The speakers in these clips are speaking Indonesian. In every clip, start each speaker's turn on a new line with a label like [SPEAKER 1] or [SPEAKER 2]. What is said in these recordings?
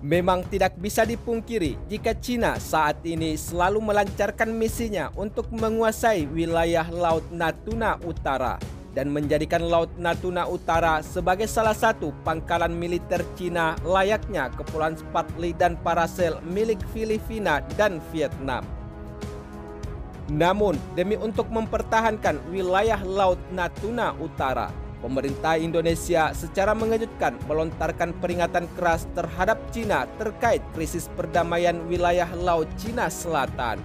[SPEAKER 1] Memang tidak bisa dipungkiri jika Cina saat ini selalu melancarkan misinya untuk menguasai wilayah Laut Natuna Utara dan menjadikan Laut Natuna Utara sebagai salah satu pangkalan militer Cina layaknya Kepulauan Spratly dan Paracel milik Filipina dan Vietnam. Namun, demi untuk mempertahankan wilayah Laut Natuna Utara, pemerintah Indonesia secara mengejutkan melontarkan peringatan keras terhadap Cina terkait krisis perdamaian wilayah Laut Cina Selatan.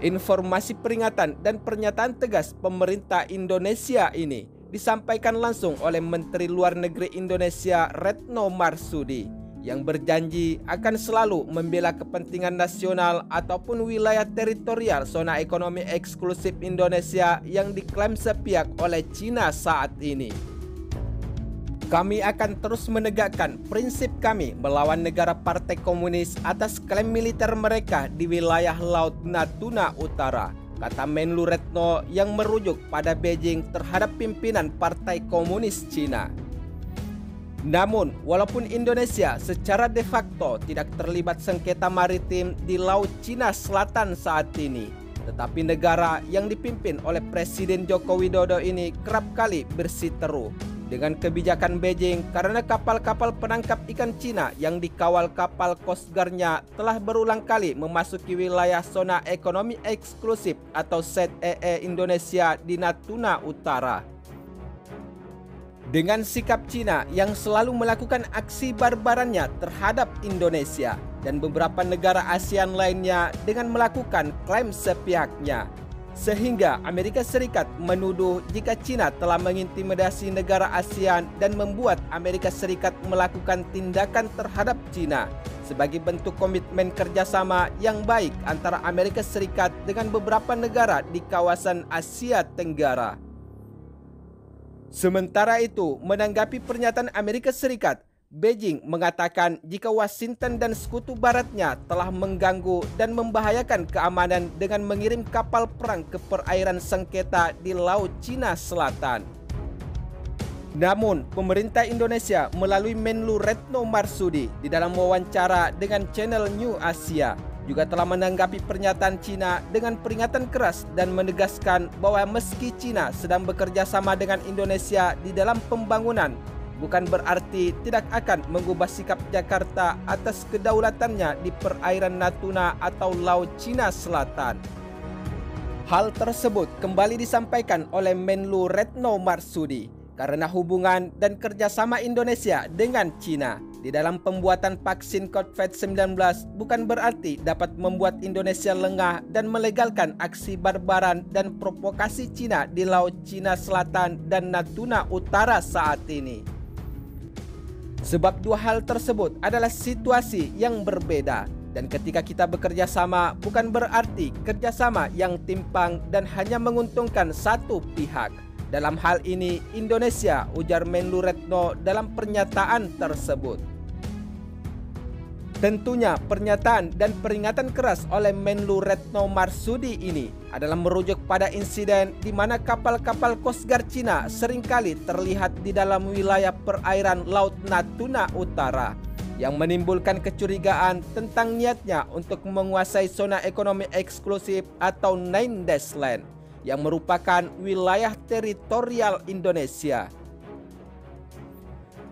[SPEAKER 1] Informasi peringatan dan pernyataan tegas pemerintah Indonesia ini disampaikan langsung oleh Menteri Luar Negeri Indonesia Retno Marsudi yang berjanji akan selalu membela kepentingan nasional ataupun wilayah teritorial zona ekonomi eksklusif Indonesia yang diklaim sepihak oleh Cina saat ini. Kami akan terus menegakkan prinsip kami melawan negara Partai Komunis atas klaim militer mereka di wilayah Laut Natuna Utara, kata Menlu Retno yang merujuk pada Beijing terhadap pimpinan Partai Komunis Cina. Namun, walaupun Indonesia secara de facto tidak terlibat sengketa maritim di Laut Cina Selatan saat ini, tetapi negara yang dipimpin oleh Presiden Joko Widodo ini kerap kali bersiteru dengan kebijakan Beijing karena kapal-kapal penangkap ikan Cina yang dikawal kapal Coast Guard-nya telah berulang kali memasuki wilayah zona ekonomi eksklusif atau ZEE Indonesia di Natuna Utara. Dengan sikap Cina yang selalu melakukan aksi barbarannya terhadap Indonesia dan beberapa negara ASEAN lainnya dengan melakukan klaim sepihaknya, sehingga Amerika Serikat menuduh jika Cina telah mengintimidasi negara ASEAN dan membuat Amerika Serikat melakukan tindakan terhadap Cina sebagai bentuk komitmen kerjasama yang baik antara Amerika Serikat dengan beberapa negara di kawasan Asia Tenggara. Sementara itu, menanggapi pernyataan Amerika Serikat, Beijing mengatakan jika Washington dan sekutu baratnya telah mengganggu dan membahayakan keamanan dengan mengirim kapal perang ke perairan sengketa di Laut Cina Selatan. Namun, pemerintah Indonesia melalui Menlu Retno Marsudi di dalam wawancara dengan channel New Asia juga telah menanggapi pernyataan Cina dengan peringatan keras dan menegaskan bahwa meski Cina sedang bekerja sama dengan Indonesia di dalam pembangunan, bukan berarti tidak akan mengubah sikap Jakarta atas kedaulatannya di perairan Natuna atau Laut Cina Selatan. Hal tersebut kembali disampaikan oleh Menlu Retno Marsudi karena hubungan dan kerjasama Indonesia dengan Cina di dalam pembuatan vaksin COVID-19 bukan berarti dapat membuat Indonesia lengah dan melegalkan aksi barbaran dan provokasi Cina di Laut Cina Selatan dan Natuna Utara saat ini. Sebab dua hal tersebut adalah situasi yang berbeda, dan ketika kita bekerja sama bukan berarti kerjasama yang timpang dan hanya menguntungkan satu pihak. Dalam hal ini Indonesia, ujar Menlu Retno dalam pernyataan tersebut. Tentunya pernyataan dan peringatan keras oleh Menlu Retno Marsudi ini adalah merujuk pada insiden di mana kapal-kapal Coast Guard Cina seringkali terlihat di dalam wilayah perairan Laut Natuna Utara yang menimbulkan kecurigaan tentang niatnya untuk menguasai zona ekonomi eksklusif atau Nine Dash Land yang merupakan wilayah teritorial Indonesia.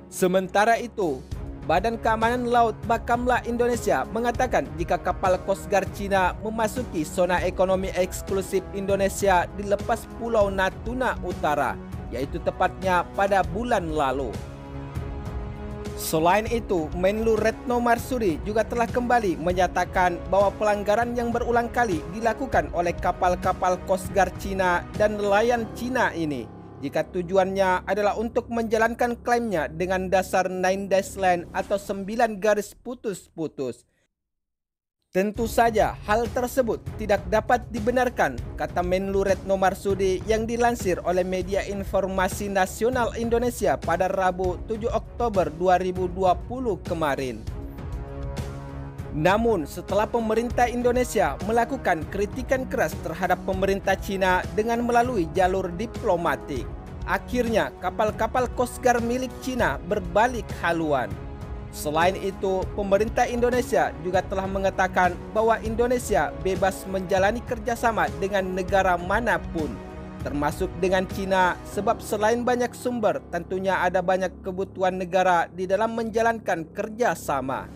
[SPEAKER 1] Sementara itu, Badan Keamanan Laut Bakamla Indonesia mengatakan jika kapal Coast Guard Cina memasuki zona ekonomi eksklusif Indonesia di lepas Pulau Natuna Utara, yaitu tepatnya pada bulan lalu. Selain itu, Menlu Retno Marsudi juga telah kembali menyatakan bahwa pelanggaran yang berulang kali dilakukan oleh kapal-kapal Coast Guard Cina dan nelayan Cina ini, jika tujuannya adalah untuk menjalankan klaimnya dengan dasar Nine Dash Land atau 9 garis putus-putus. Tentu saja hal tersebut tidak dapat dibenarkan, kata Menlu Retno Marsudi yang dilansir oleh Media Informasi Nasional Indonesia pada Rabu 7 Oktober 2020 kemarin. Namun setelah pemerintah Indonesia melakukan kritikan keras terhadap pemerintah Cina dengan melalui jalur diplomatik, akhirnya kapal-kapal Coast Guard milik Cina berbalik haluan. Selain itu, pemerintah Indonesia juga telah mengatakan bahwa Indonesia bebas menjalani kerjasama dengan negara manapun, termasuk dengan Cina, sebab selain banyak sumber, tentunya ada banyak kebutuhan negara di dalam menjalankan kerjasama.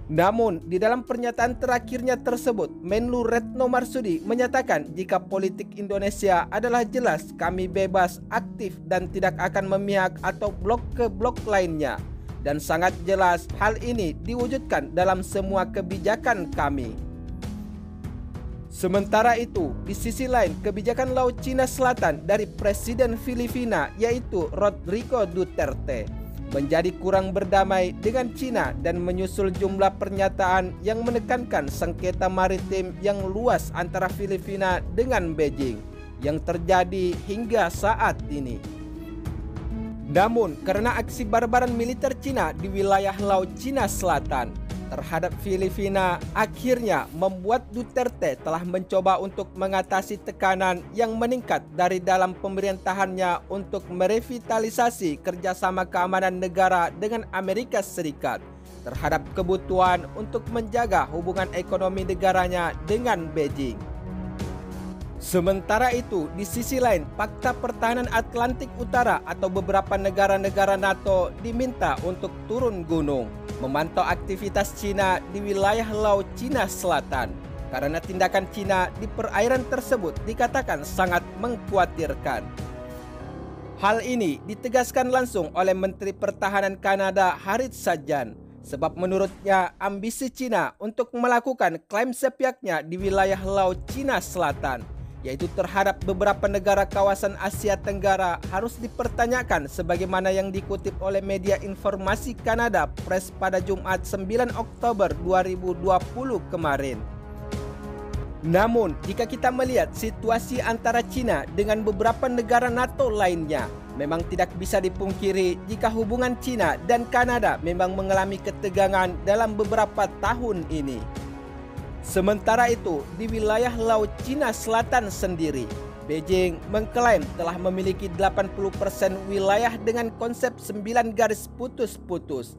[SPEAKER 1] Namun, di dalam pernyataan terakhirnya tersebut, Menlu Retno Marsudi menyatakan jika politik Indonesia adalah jelas kami bebas, aktif, dan tidak akan memihak atau blok ke blok lainnya. Dan sangat jelas hal ini diwujudkan dalam semua kebijakan kami. Sementara itu, di sisi lain, kebijakan Laut Cina Selatan dari Presiden Filipina yaitu Rodrigo Duterte menjadi kurang berdamai dengan Cina dan menyusul jumlah pernyataan yang menekankan sengketa maritim yang luas antara Filipina dengan Beijing yang terjadi hingga saat ini. Namun, karena aksi barbaran militer Cina di wilayah Laut Cina Selatan terhadap Filipina akhirnya membuat Duterte telah mencoba untuk mengatasi tekanan yang meningkat dari dalam pemerintahannya untuk merevitalisasi kerjasama keamanan negara dengan Amerika Serikat terhadap kebutuhan untuk menjaga hubungan ekonomi negaranya dengan Beijing. Sementara itu, di sisi lain, Pakta Pertahanan Atlantik Utara atau beberapa negara-negara NATO diminta untuk turun gunung, memantau aktivitas Cina di wilayah Laut Cina Selatan, karena tindakan Cina di perairan tersebut dikatakan sangat mengkhawatirkan. Hal ini ditegaskan langsung oleh Menteri Pertahanan Kanada Harith Sajjan, sebab menurutnya ambisi Cina untuk melakukan klaim sepihaknya di wilayah Laut Cina Selatan, yaitu terhadap beberapa negara kawasan Asia Tenggara, harus dipertanyakan sebagaimana yang dikutip oleh media informasi Kanada Press pada Jumat 9 Oktober 2020 kemarin. Namun, jika kita melihat situasi antara Cina dengan beberapa negara NATO lainnya, memang tidak bisa dipungkiri jika hubungan Cina dan Kanada memang mengalami ketegangan dalam beberapa tahun ini. Sementara itu, di wilayah Laut Cina Selatan sendiri, Beijing mengklaim telah memiliki 80% wilayah dengan konsep 9 garis putus-putus.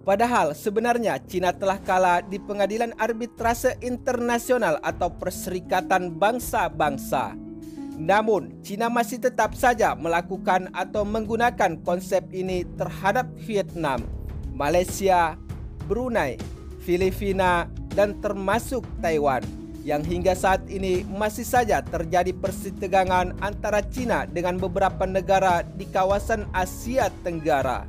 [SPEAKER 1] Padahal sebenarnya Cina telah kalah di Pengadilan Arbitrase Internasional atau Perserikatan Bangsa-Bangsa. Namun, Cina masih tetap saja melakukan atau menggunakan konsep ini terhadap Vietnam, Malaysia, Brunei, Filipina, dan termasuk Taiwan, yang hingga saat ini masih saja terjadi persitegangan antara Cina dengan beberapa negara di kawasan Asia Tenggara.